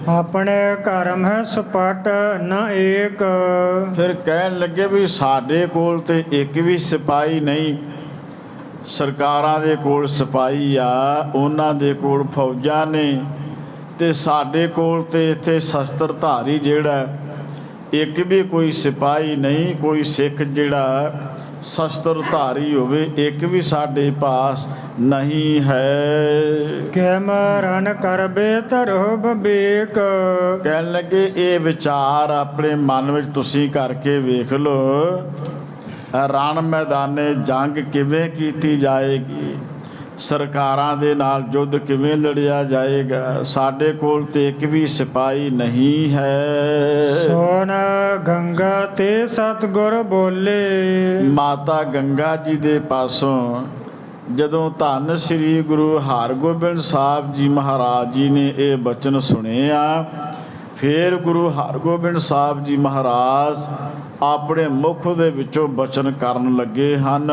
ਆਪਣੇ ਕਰਮ ਹੈ ਸਪਟ ਨ ਏਕ। ਫਿਰ ਕਹਿਣ ਲੱਗੇ ਵੀ ਸਾਡੇ ਕੋਲ ਤੇ ਇੱਕ ਵੀ ਸਿਪਾਹੀ ਨਹੀਂ। ਸਰਕਾਰਾਂ ਦੇ ਕੋਲ ਸਿਪਾਹੀ ਆ, ਉਹਨਾਂ ਦੇ ਕੋਲ ਫੌਜਾਂ ਨੇ, ਤੇ ਸਾਡੇ ਕੋਲ ਤੇ ਇੱਥੇ ਸ਼ਸਤਰਧਾਰੀ ਜਿਹੜਾ ਇੱਕ ਵੀ ਕੋਈ ਸਿਪਾਹੀ ਨਹੀਂ, ਕੋਈ ਸਿੱਖ ਜਿਹੜਾ ਸ਼ਸਤਰਧਾਰੀ ਹੋਵੇ ਇੱਕ ਵੀ ਸਾਡੇ ਪਾਸ ਨਹੀਂ ਹੈ। ਕਿ ਮਰਨ ਕਰਬੇ ਧਰੋ ਬਵੇਕ। ਕਹਿਣ ਲੱਗੇ ਇਹ ਵਿਚਾਰ ਆਪਣੇ ਮਨ ਵਿੱਚ ਤੁਸੀਂ ਕਰਕੇ ਵੇਖ ਲਓ, ਰਣ ਮੈਦਾਨੇ ਜੰਗ ਕਿਵੇਂ ਕੀਤੀ ਜਾਏਗੀ, ਸਰਕਾਰਾਂ ਦੇ ਨਾਲ ਯੁੱਧ ਕਿਵੇਂ ਲੜਿਆ ਜਾਏਗਾ। ਸਾਡੇ ਕੋਲ ਤੇ ਇੱਕ ਵੀ ਸਿਪਾਹੀ ਨਹੀਂ ਹੈ। ਸੋਨ ਗੰਗਾ ਤੇ ਸਤਿਗੁਰ ਬੋਲੇ। ਮਾਤਾ ਗੰਗਾ ਜੀ ਦੇ ਪਾਸੋਂ ਜਦੋਂ ਧੰਨ ਸ੍ਰੀ ਗੁਰੂ ਹਰਗੋਬਿੰਦ ਸਾਹਿਬ ਜੀ ਮਹਾਰਾਜ ਜੀ ਨੇ ਇਹ ਬਚਨ ਸੁਣੇ ਆ, ਫਿਰ ਗੁਰੂ ਹਰਗੋਬਿੰਦ ਸਾਹਿਬ ਜੀ ਮਹਾਰਾਜ ਆਪਣੇ ਮੁਖ ਦੇ ਵਿੱਚੋਂ ਬਚਨ ਕਰਨ ਲੱਗੇ ਹਨ।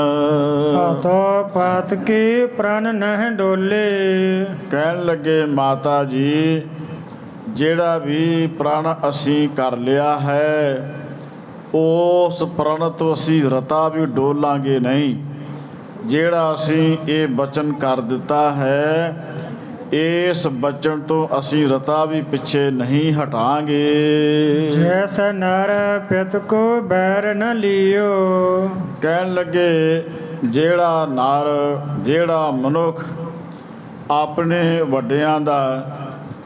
ਤੋ ਪਾਤ ਕੀ ਪ੍ਰਣ ਨਹਿ ਡੋਲੇ। ਕਹਿਣ ਲੱਗੇ ਮਾਤਾ ਜੀ ਜਿਹੜਾ ਵੀ ਪ੍ਰਣ ਅਸੀਂ ਕਰ ਲਿਆ ਹੈ, ਉਸ ਪ੍ਰਣ ਤੋਂ ਅਸੀਂ ਰਤਾ ਵੀ ਡੋਲਾਂਗੇ ਨਹੀਂ। ਜਿਹੜਾ ਅਸੀਂ ਇਹ ਬਚਨ ਕਰ ਦਿੱਤਾ ਹੈ, ਇਸ ਬਚਨ ਤੋਂ ਅਸੀਂ ਰਤਾ ਵੀ ਪਿੱਛੇ ਨਹੀਂ ਹਟਾਂਗੇ। ਜੈਸ ਨਰ ਪਿਤ ਕੋ ਬੈਰ ਨ ਲਿਓ। ਕਹਿਣ ਲੱਗੇ ਜਿਹੜਾ ਨਰ, ਜਿਹੜਾ ਮਨੁੱਖ ਆਪਣੇ ਵੱਡਿਆਂ ਦਾ,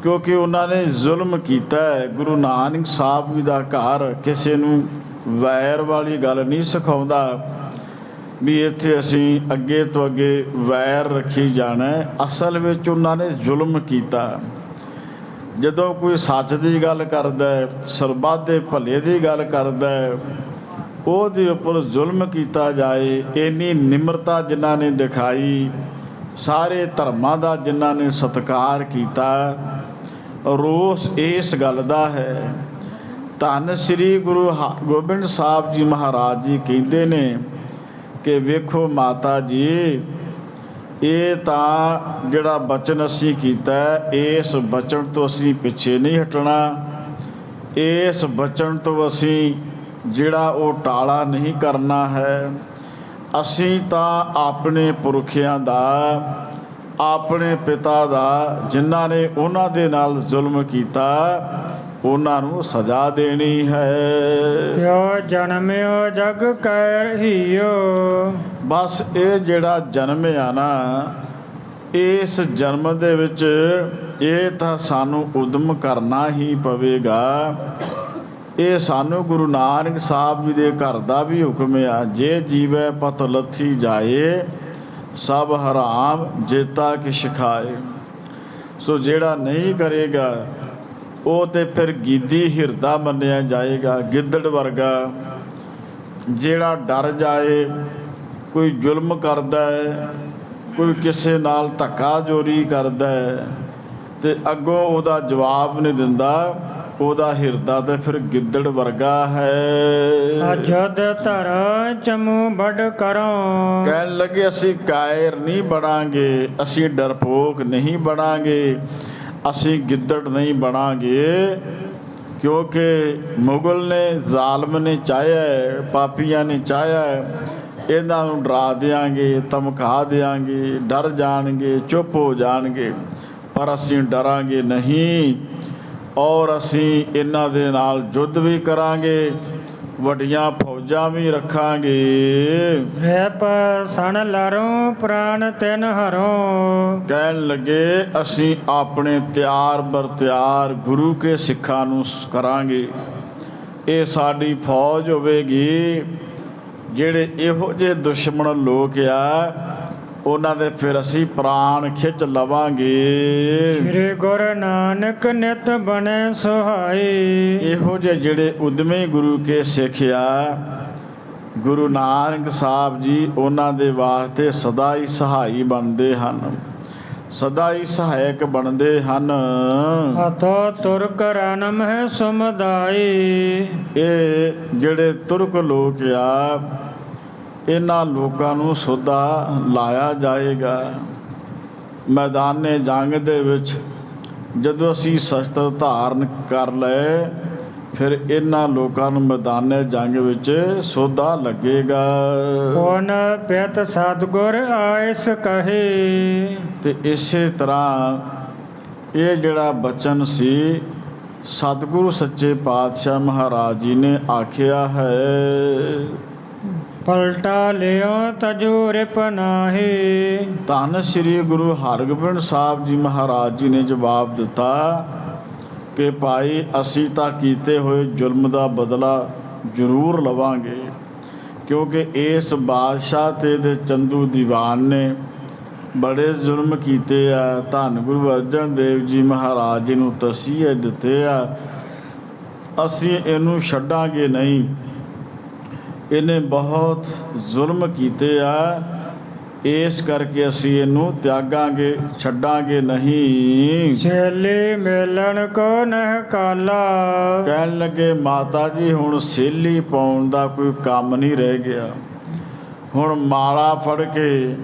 ਕਿਉਂਕਿ ਉਹਨਾਂ ਨੇ ਜ਼ੁਲਮ ਕੀਤਾ ਹੈ। ਗੁਰੂ ਨਾਨਕ ਸਾਹਿਬ ਜੀ ਦਾ ਘਰ ਕਿਸੇ ਨੂੰ ਵੈਰ ਵਾਲੀ ਗੱਲ ਨਹੀਂ ਸਿਖਾਉਂਦਾ ਵੀ ਇੱਥੇ ਅਸੀਂ ਅੱਗੇ ਤੋਂ ਅੱਗੇ ਵੈਰ ਰੱਖੀ ਜਾਣਾ। ਅਸਲ ਵਿੱਚ ਉਹਨਾਂ ਨੇ ਜ਼ੁਲਮ ਕੀਤਾ। ਜਦੋਂ ਕੋਈ ਸੱਚ ਦੀ ਗੱਲ ਕਰਦਾ, ਸਰਬੱਤ ਦੇ ਭਲੇ ਦੀ ਗੱਲ ਕਰਦਾ, ਉਹਦੇ ਉੱਪਰ ਜ਼ੁਲਮ ਕੀਤਾ ਜਾਏ, ਇੰਨੀ ਨਿਮਰਤਾ ਜਿਨ੍ਹਾਂ ਨੇ ਦਿਖਾਈ, ਸਾਰੇ ਧਰਮਾਂ ਦਾ ਜਿਨ੍ਹਾਂ ਨੇ ਸਤਿਕਾਰ ਕੀਤਾ, ਰੋਸ ਇਸ ਗੱਲ ਦਾ ਹੈ। ਧੰਨ ਸ੍ਰੀ ਗੁਰੂ ਹਰਗੋਬਿੰਦ ਸਾਹਿਬ ਜੀ ਮਹਾਰਾਜ ਜੀ ਕਹਿੰਦੇ ਨੇ ਕਿ ਵੇਖੋ ਮਾਤਾ ਜੀ, ਇਹ ਤਾਂ ਜਿਹੜਾ ਬਚਨ ਅਸੀਂ ਕੀਤਾ, ਇਸ ਬਚਨ ਤੋਂ ਅਸੀਂ ਪਿੱਛੇ ਨਹੀਂ ਹਟਣਾ। ਇਸ ਬਚਨ ਤੋਂ ਅਸੀਂ ਜਿਹੜਾ ਉਹ ਟਾਲਾ ਨਹੀਂ ਕਰਨਾ ਹੈ। ਅਸੀਂ ਤਾਂ ਆਪਣੇ ਪੁਰਖਿਆਂ ਦਾ, ਆਪਣੇ ਪਿਤਾ ਦਾ, ਜਿਨ੍ਹਾਂ ਨੇ ਉਹਨਾਂ ਦੇ ਨਾਲ ਜ਼ੁਲਮ ਕੀਤਾ, ਉਹਨਾਂ ਨੂੰ ਸਜ਼ਾ ਦੇਣੀ ਹੈ। ਤਿਉ ਜਨਮਿਓ ਜਗ ਕੈ ਰਹੀਓ। ਬਸ ਇਹ ਜਿਹੜਾ ਜਨਮ ਆ ਨਾ, ਇਸ ਜਨਮ ਦੇ ਵਿੱਚ ਇਹ ਤਾਂ ਸਾਨੂੰ ਉਦਮ ਕਰਨਾ ਹੀ ਪਵੇਗਾ। ਇਹ ਸਾਨੂੰ ਗੁਰੂ ਨਾਨਕ ਸਾਹਿਬ ਜੀ ਦੇ ਘਰ ਦਾ ਵੀ ਹੁਕਮ ਆ, ਜੇ ਜੀਵੈ ਪਤ ਲੱਥੀ ਜਾਏ ਸਭ ਹਰਾਮ ਜੇਤਾ ਕਿਛ ਖਾਏ। ਸੋ ਜਿਹੜਾ ਨਹੀਂ ਕਰੇਗਾ ਉਹ ਤੇ ਫਿਰ ਗੀਦੀ ਹਿਰਦਾ ਮੰਨਿਆ ਜਾਏਗਾ, ਗਿੱਦੜ ਵਰਗਾ। ਜਿਹੜਾ ਡਰ ਜਾਏ, ਕੋਈ ਜ਼ੁਲਮ ਕਰਦਾ ਹੈ, ਕੋਈ ਕਿਸੇ ਨਾਲ ਧੱਕਾ ਚੋਰੀ ਕਰਦਾ ਹੈ, ਤੇ ਅੱਗੋਂ ਉਹਦਾ ਜਵਾਬ ਨਹੀਂ ਦਿੰਦਾ, ਉਹਦਾ ਹਿਰਦਾ ਤੇ ਫਿਰ ਗਿੱਦੜ ਵਰਗਾ ਹੈ। ਅਜਦ ਧਰ ਚਮੂ ਵੱਡ ਕਰੋ। ਕਹਿਣ ਲੱਗੇ ਅਸੀਂ ਕਾਇਰ ਨਹੀਂ ਬਣਾਂਗੇ, ਅਸੀਂ ਡਰਪੋਕ ਨਹੀਂ ਬਣਾਂਗੇ, ਅਸੀਂ ਗਿੱਦੜ ਨਹੀਂ ਬਣਾਂਗੇ। ਕਿਉਂਕਿ ਮੁਗਲ ਨੇ, ਜ਼ਾਲਮ ਨੇ ਚਾਹਿਆ, ਪਾਪੀਆਂ ਨੇ ਚਾਹਿਆ, ਇਹਨਾਂ ਨੂੰ ਡਰਾ ਦਿਆਂਗੇ, ਧਮਕਾ ਦਿਆਂਗੇ, ਡਰ ਜਾਣਗੇ, ਚੁੱਪ ਹੋ ਜਾਣਗੇ, ਪਰ ਅਸੀਂ ਡਰਾਂਗੇ ਨਹੀਂ। ਔਰ ਅਸੀਂ ਇਹਨਾਂ ਦੇ ਨਾਲ ਯੁੱਧ ਵੀ ਕਰਾਂਗੇ, ਵੱਡੀਆਂ ਫੌਜਾਂ ਵੀ ਰੱਖਾਂਗੇ। ਰਹਿਪ ਸਣ ਲਰੋਂ ਪ੍ਰਾਣ ਤਿਨ ਹਰੋਂ। ਕਹਿਣ ਲੱਗੇ ਅਸੀਂ ਆਪਣੇ ਤਿਆਰ ਬਰ ਤਿਆਰ ਗੁਰੂ ਕੇ ਸਿੱਖਾਂ ਨੂੰ ਕਰਾਂਗੇ। ਇਹ ਸਾਡੀ ਫੌਜ ਹੋਵੇਗੀ। ਜਿਹੜੇ ਇਹੋ ਜਿਹੇ ਦੁਸ਼ਮਣ ਲੋਕ ਆ, ਉਹਨਾਂ ਦੇ ਫਿਰ ਅਸੀਂ ਪ੍ਰਾਣ ਖਿੱਚ ਲਵਾਂਗੇ। ਸ੍ਰੀ ਗੁਰੂ ਨਾਨਕ ਨਿਤ ਬਣੇ ਸੁਹਾਈ। ਇਹੋ ਜਿਹੇ ਜਿਹੜੇ ਉਦਮੀ ਗੁਰੂ ਕੇ ਸਿੱਖ ਆ, ਗੁਰੂ ਨਾਨਕ ਸਾਹਿਬ ਜੀ ਉਹਨਾਂ ਦੇ ਵਾਸਤੇ ਸਦਾ ਹੀ ਸਹਾਈ ਬਣਦੇ ਹਨ, ਸਦਾ ਹੀ ਸਹਾਇਕ ਬਣਦੇ ਹਨ। ਹਥੋ ਤੁਰਕ ਰਨਮ ਹੈ ਸਮੁਦਾਈ। ਇਹ ਜਿਹੜੇ ਤੁਰਕ ਲੋਕ ਆ, ਇਹਨਾਂ ਲੋਕਾਂ ਨੂੰ ਸੋਧਾ ਲਾਇਆ ਜਾਏਗਾ। ਮੈਦਾਨੇ ਜੰਗ ਦੇ ਵਿੱਚ ਜਦੋਂ ਅਸੀਂ ਸ਼ਸਤਰ ਧਾਰਨ ਕਰ ਲਏ ਫਿਰ ਇਹਨਾਂ ਲੋਕਾਂ ਨੂੰ ਮੈਦਾਨੇ ਜੰਗ ਵਿੱਚ ਸੋਧਾ ਲੱਗੇਗਾ। ਪੁਨ ਪਿਤ ਸਤਿਗੁਰ ਆਇਸ ਕਹੇ। ਤੇ ਇਸੇ ਤਰ੍ਹਾਂ ਇਹ ਜਿਹੜਾ ਬਚਨ ਸੀ ਸਤਿਗੁਰੂ ਸੱਚੇ ਪਾਤਸ਼ਾਹ ਮਹਾਰਾਜ ਜੀ ਨੇ ਆਖਿਆ ਹੈ। ਪਲਟਾ ਲਿਓ ਤਜੂ ਰਿਪ ਨਾਹੀ। ਧੰਨ ਸ੍ਰੀ ਗੁਰੂ ਹਰਗੋਬਿੰਦ ਸਾਹਿਬ ਜੀ ਮਹਾਰਾਜ ਜੀ ਨੇ ਜਵਾਬ ਦਿੱਤਾ ਕਿ ਭਾਈ ਅਸੀਂ ਤਾਂ ਕੀਤੇ ਹੋਏ ਜ਼ੁਲਮ ਦਾ ਬਦਲਾ ਜ਼ਰੂਰ ਲਵਾਂਗੇ, ਕਿਉਂਕਿ ਇਸ ਬਾਦਸ਼ਾਹ ਤੇ ਇਹਦੇ ਚੰਦੂ ਦੀਵਾਨ ਨੇ ਬੜੇ ਜ਼ੁਲਮ ਕੀਤੇ ਆ। ਧੰਨ ਗੁਰੂ ਅਰਜਨ ਦੇਵ ਜੀ ਮਹਾਰਾਜ ਜੀ ਨੂੰ ਤਸੀਹੇ ਦਿੱਤੇ ਆ, ਅਸੀਂ ਇਹਨੂੰ ਛੱਡਾਂਗੇ ਨਹੀਂ, ਇਹਨੇ ਬਹੁਤ ਜ਼ੁਲਮ ਕੀਤੇ ਆ, ਇਸ ਕਰਕੇ ਅਸੀਂ ਇਹਨੂੰ ਤਿਆਗਾਂਗੇ, ਛੱਡਾਂਗੇ ਨਹੀਂ। ਛੇਲੀ ਮੇਲਣ ਕੋ ਨਹਿ ਕਾਲਾ। ਕਹਿਣ ਲੱਗੇ ਮਾਤਾ ਜੀ ਹੁਣ ਸੇਲੀ ਪਾਉਣ ਦਾ ਕੋਈ ਕੰਮ ਨਹੀਂ ਰਹਿ ਗਿਆ, ਹੁਣ ਮਾਲਾ ਫੜ ਕੇ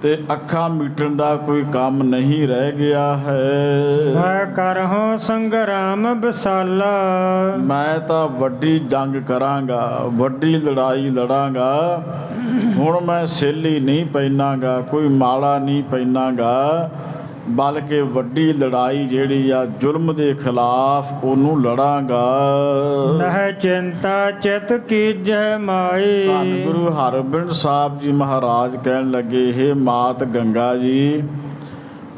ਤੇ ਅੱਖਾਂ ਮੀਟਣ ਦਾ ਕੋਈ ਕੰਮ ਨਹੀਂ ਰਹਿ ਗਿਆ ਹੈ। ਮੈਂ ਕਰਹੁ ਸੰਗਰਾਮ ਵਿਸਾਲਾ। ਮੈਂ ਤਾਂ ਵੱਡੀ ਜੰਗ ਕਰਾਂਗਾ, ਵੱਡੀ ਲੜਾਈ ਲੜਾਂਗਾ, ਹੁਣ ਮੈਂ ਸੇਲੀ ਨਹੀਂ ਪਹਿਨਾਂਗਾ, ਕੋਈ ਮਾਲਾ ਨਹੀਂ ਪਹਿਨਾਂਗਾ, ਬਲਕਿ ਵੱਡੀ ਲੜਾਈ ਜਿਹੜੀ ਆ ਜ਼ੁਲਮ ਦੇ ਖਿਲਾਫ ਉਹਨੂੰ ਲੜਾਂਗਾ। ਨਹਿ ਚਿੰਤਾ ਚਿਤ ਕੀਜੈ ਮਾਈ। ਧੰਨ ਗੁਰੂ ਹਰਗੋਬਿੰਦ ਸਾਹਿਬ ਜੀ ਮਹਾਰਾਜ ਕਹਿਣ ਲੱਗੇ, ਹੇ ਮਾਤ ਗੰਗਾ ਜੀ,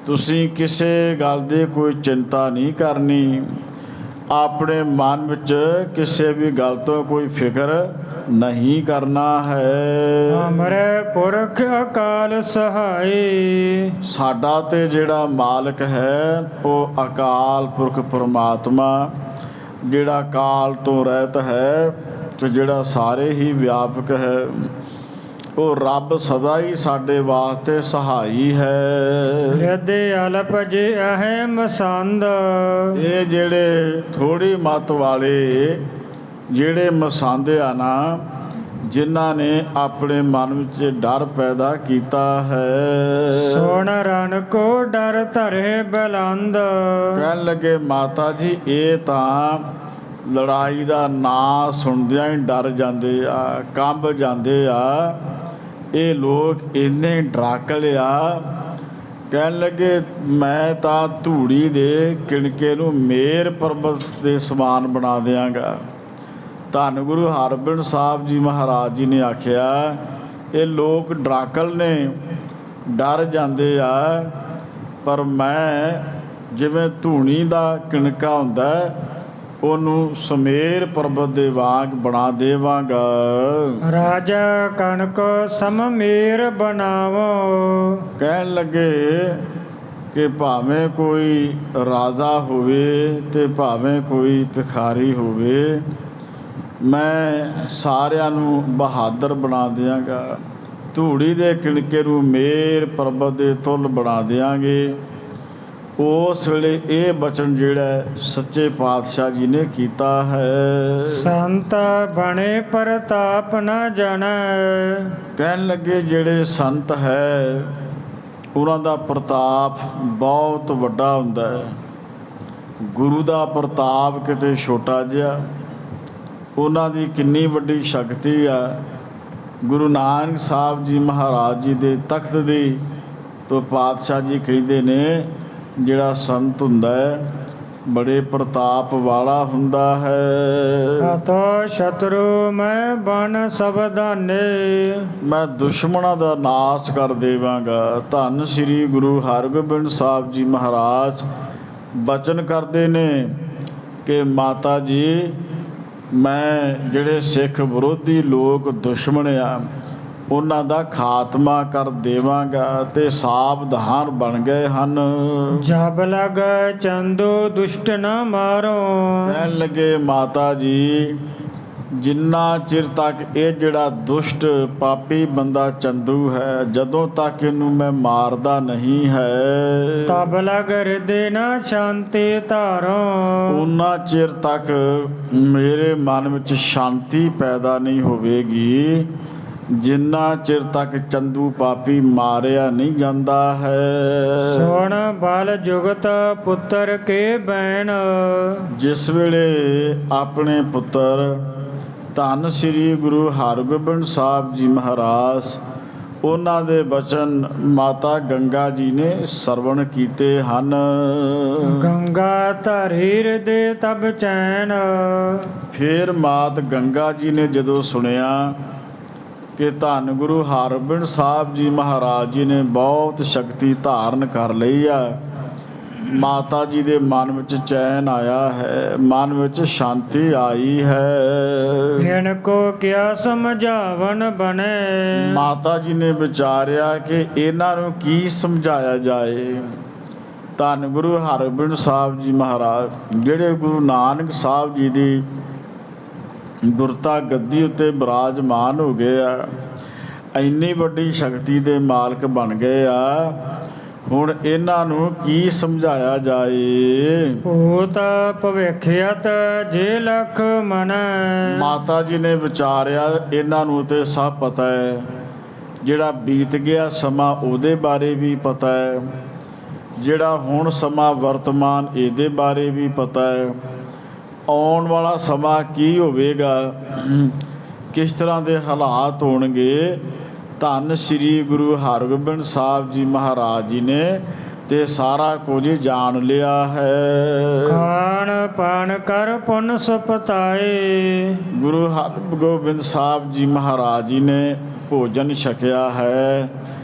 ਤੁਸੀਂ ਕਿਸੇ ਗੱਲ ਦੀ ਕੋਈ ਚਿੰਤਾ ਨਹੀਂ ਕਰਨੀ, ਆਪਣੇ ਮਨ ਵਿੱਚ ਕਿਸੇ ਵੀ ਗੱਲ ਤੋਂ ਕੋਈ ਫਿਕਰ ਨਹੀਂ ਕਰਨਾ ਹੈ। ਹਮਰੇ ਪੁਰਖ ਅਕਾਲ ਸਹਾਈ। ਸਾਡਾ ਤੇ ਜਿਹੜਾ ਮਾਲਕ ਹੈ ਉਹ ਅਕਾਲ ਪੁਰਖ ਪਰਮਾਤਮਾ, ਜਿਹੜਾ ਕਾਲ ਤੋਂ ਰਹਿਤ ਹੈ ਤੇ ਜਿਹੜਾ ਸਾਰੇ ਹੀ ਵਿਆਪਕ ਹੈ, ਉਹ ਰੱਬ ਸਦਾ ਹੀ ਸਾਡੇ ਵਾਸਤੇ ਸਹਾਈ ਹੈ। ਹਿਰਦੇ ਅਲਪ ਜੇ ਅਹਿ ਮਸੰਦ। ਇਹ ਜਿਹੜੇ ਥੋੜੀ ਮਤ ਵਾਲੇ ਜਿਹੜੇ ਮਸੰਦ ਆ ਨਾ, ਜਿਨ੍ਹਾਂ ਨੇ ਆਪਣੇ ਮਨ ਵਿੱਚ ਡਰ ਪੈਦਾ ਕੀਤਾ ਹੈ। ਸੋਣ ਰਨ ਕੋ ਡਰ ਧਰੇ ਬਲੰਦ। ਕਹਿਣ ਲੱਗੇ ਮਾਤਾ ਜੀ ਇਹ ਤਾਂ ਲੜਾਈ ਦਾ ਨਾਂ ਸੁਣਦਿਆਂ ਹੀ ਡਰ ਜਾਂਦੇ ਆ, ਕੰਬ ਜਾਂਦੇ ਆ, ਇਹ ਲੋਕ ਇੰਨੇ ਡਰਾਕਲ ਆ। ਕਹਿਣ ਲੱਗੇ ਮੈਂ ਤਾਂ ਧੂੜੀ ਦੇ ਕਿਣਕੇ ਨੂੰ ਮੇਰ ਪਰਬਤ ਦੇ ਸਮਾਨ ਬਣਾ ਦਿਆਂਗਾ। ਧੰਨ ਗੁਰੂ ਹਰਗੋਬਿੰਦ ਸਾਹਿਬ ਜੀ ਮਹਾਰਾਜ ਜੀ ਨੇ ਆਖਿਆ ਇਹ ਲੋਕ ਡਰਾਕਲ ਨੇ, ਡਰ ਜਾਂਦੇ ਆ, ਪਰ ਮੈਂ ਜਿਵੇਂ ਧੂਣੀ ਦਾ ਕਿਣਕਾ ਹੁੰਦਾ ਉਹਨੂੰ ਸਮੇਰ ਪਰਬਤ ਦੇ ਵਾਂਗ ਬਣਾ ਦੇਵਾਂਗਾ। ਰਾਜਾ ਕਣਕ ਸਮ ਮੇਰ ਬਣਾਵੋ। ਕਹਿਣ ਲੱਗੇ ਕਿ ਭਾਵੇਂ ਕੋਈ ਰਾਜਾ ਹੋਵੇ ਤੇ ਭਾਵੇਂ ਕੋਈ ਭਿਖਾਰੀ ਹੋਵੇ, ਮੈਂ ਸਾਰਿਆਂ ਨੂੰ ਬਹਾਦਰ ਬਣਾ ਦਿਆਂਗਾ, ਧੂੜੀ ਦੇ ਕਿਣਕੇ ਨੂੰ ਮੇਰ ਪਰਬਤ ਦੇ ਤੁੱਲ ਬਣਾ ਦਿਆਂਗੇ। ਉਸ ਵੇਲੇ ਇਹ ਬਚਨ ਜਿਹੜਾ ਸੱਚੇ ਪਾਤਸ਼ਾਹ ਜੀ ਨੇ ਕੀਤਾ ਹੈ। ਸੰਤ ਬਣੇ ਪ੍ਰਤਾਪ ਨ ਜਾਣੈ। ਕਹਿਣ ਲੱਗੇ ਜਿਹੜੇ ਸੰਤ ਹੈ ਉਹਨਾਂ ਦਾ ਪ੍ਰਤਾਪ ਬਹੁਤ ਵੱਡਾ ਹੁੰਦਾ ਹੈ, ਗੁਰੂ ਦਾ ਪ੍ਰਤਾਪ ਕਿਤੇ ਛੋਟਾ ਜਿਹਾ, ਉਹਨਾਂ ਦੀ ਕਿੰਨੀ ਵੱਡੀ ਸ਼ਕਤੀ ਆ। ਗੁਰੂ ਨਾਨਕ ਸਾਹਿਬ ਜੀ ਮਹਾਰਾਜ ਜੀ ਦੇ ਤਖਤ ਦੀ ਤੋਂ ਪਾਤਸ਼ਾਹ ਜੀ ਕਹਿੰਦੇ ਨੇ ਜਿਹੜਾ ਸੰਤ ਹੁੰਦਾ ਹੈ ਬੜੇ ਪ੍ਰਤਾਪ ਵਾਲਾ ਹੁੰਦਾ ਹੈ। ਅਤੋ ਸ਼ਤਰੂ ਮੈਂ ਬਨ ਸਬਦਾਨੇ। ਮੈਂ ਦੁਸ਼ਮਣਾਂ ਦਾ ਨਾਸ਼ ਕਰ ਦੇਵਾਂਗਾ। ਧੰਨ ਸ੍ਰੀ ਗੁਰੂ ਹਰਗੋਬਿੰਦ ਸਾਹਿਬ ਜੀ ਮਹਾਰਾਜ ਬਚਨ ਕਰਦੇ ਨੇ ਕਿ ਮਾਤਾ ਜੀ ਮੈਂ ਜਿਹੜੇ ਸਿੱਖ ਵਿਰੋਧੀ ਲੋਕ ਦੁਸ਼ਮਣ ਆ ਉਹਨਾਂ ਦਾ ਖਾਤਮਾ ਕਰ ਦੇਵਾਂਗਾ, ਤੇ ਸਾਵਧਾਨ ਬਣ ਗਏ ਹਨ। ਜਬ ਲਗ ਚੰਦੂ ਦੁਸ਼ਟ ਨ ਮਾਰੋ। ਕਹਿਣ ਲੱਗੇ ਮਾਤਾ ਜੀ ਜਿੰਨਾ ਚਿਰ ਤੱਕ ਇਹ ਜਿਹੜਾ ਦੁਸ਼ਟ ਪਾਪੀ ਬੰਦਾ ਚੰਦੂ ਹੈ, ਜਦੋਂ ਤੱਕ ਇਹਨੂੰ ਮੈਂ ਮਾਰਦਾ ਨਹੀਂ ਹੈ, ਤਬ ਲਗ ਹਿਰਦੇ ਨ ਸ਼ਾਂਤੀ ਧਾਰੋ। ਉਹਨਾਂ ਚਿਰ ਤੱਕ ਮੇਰੇ ਮਨ ਵਿੱਚ ਸ਼ਾਂਤੀ ਪੈਦਾ ਨਹੀਂ ਹੋਵੇਗੀ, ਜਿੰਨਾ ਚਿਰ ਤੱਕ ਚੰਦੂ ਪਾਪੀ ਮਾਰਿਆ ਨਹੀਂ ਜਾਂਦਾ ਹੈ। ਸੋਣ ਬਲ ਜੁਗਤ ਪੁੱਤਰ ਕੇ ਬੈਣ। ਜਿਸ ਵੇਲੇ ਆਪਣੇ ਪੁੱਤਰ ਧੰਨ ਸ੍ਰੀ ਗੁਰੂ ਹਰਗੋਬਿੰਦ ਸਾਹਿਬ ਜੀ ਮਹਾਰਾਜ ਉਹਨਾਂ ਦੇ ਬਚਨ ਮਾਤਾ ਗੰਗਾ ਜੀ ਨੇ ਸਰਵਣ ਕੀਤੇ ਹਨ। ਗੰਗਾ ਧਰੀ ਹਿਰਦੇ ਤਬ ਚੈਨ। ਫਿਰ ਮਾਤ ਗੰਗਾ ਜੀ ਨੇ ਜਦੋਂ ਸੁਣਿਆ ਕਿ ਧੰਨ ਗੁਰੂ ਹਰਗੋਬਿੰਦ ਸਾਹਿਬ ਜੀ ਮਹਾਰਾਜ ਜੀ ਨੇ ਬਹੁਤ ਸ਼ਕਤੀ ਧਾਰਨ ਕਰ ਲਈ ਆ, ਮਾਤਾ ਜੀ ਦੇ ਮਨ ਵਿੱਚ ਚੈਨ ਆਇਆ ਹੈ, ਮਨ ਵਿੱਚ ਸ਼ਾਂਤੀ ਆਈ ਹੈ। ਇਨ ਕੋ ਕਿਆ ਸਮਝਾਵਨ ਬਨੇ। ਮਾਤਾ ਜੀ ਨੇ ਵਿਚਾਰਿਆ ਕਿ ਇਹਨਾਂ ਨੂੰ ਕੀ ਸਮਝਾਇਆ ਜਾਏ। ਧੰਨ ਗੁਰੂ ਹਰਗੋਬਿੰਦ ਸਾਹਿਬ ਜੀ ਮਹਾਰਾਜ ਜਿਹੜੇ ਗੁਰੂ ਨਾਨਕ ਸਾਹਿਬ ਜੀ ਦੀ ਗੁਰਤਾ ਗੱਦੀ ਉੱਤੇ ਬਿਰਾਜਮਾਨ ਹੋ ਗਏ ਆ, ਇੰਨੀ ਵੱਡੀ ਸ਼ਕਤੀ ਦੇ ਮਾਲਕ ਬਣ ਗਏ ਆ, ਹੁਣ ਇਹਨਾਂ ਨੂੰ ਕੀ ਸਮਝਾਇਆ ਜਾਏ। ਭੂਤ ਭਵਿੱਖਿਅਤ ਜੇ ਲਖ ਮਨ। ਮਾਤਾ ਜੀ ਨੇ ਵਿਚਾਰਿਆ ਇਹਨਾਂ ਨੂੰ ਤੇ ਸਭ ਪਤਾ ਹੈ, ਜਿਹੜਾ ਬੀਤ ਗਿਆ ਸਮਾਂ ਉਹਦੇ ਬਾਰੇ ਵੀ ਪਤਾ ਹੈ, ਜਿਹੜਾ ਹੁਣ ਸਮਾਂ ਵਰਤਮਾਨ ਇਹਦੇ ਬਾਰੇ ਵੀ ਪਤਾ ਹੈ, ਆਉਣ ਵਾਲਾ ਸਮਾਂ ਕੀ ਹੋਵੇਗਾ, ਕਿਸ ਤਰ੍ਹਾਂ ਦੇ ਹਾਲਾਤ ਹੋਣਗੇ। ਧੰਨ ਸ੍ਰੀ ਗੁਰੂ ਹਰਗੋਬਿੰਦ ਸਾਹਿਬ ਜੀ ਮਹਾਰਾਜ ਜੀ ਨੇ ਤੇ ਸਾਰਾ ਕੁਝ ਜਾਣ ਲਿਆ ਹੈ। ਖਾਣ ਪਾਣ ਕਰ ਪੁੰਨ ਸਪਤਾਏ। ਗੁਰੂ ਹਰਗੋਬਿੰਦ ਸਾਹਿਬ ਜੀ ਮਹਾਰਾਜ ਜੀ ਨੇ ਭੋਜਨ ਛਕਿਆ ਹੈ,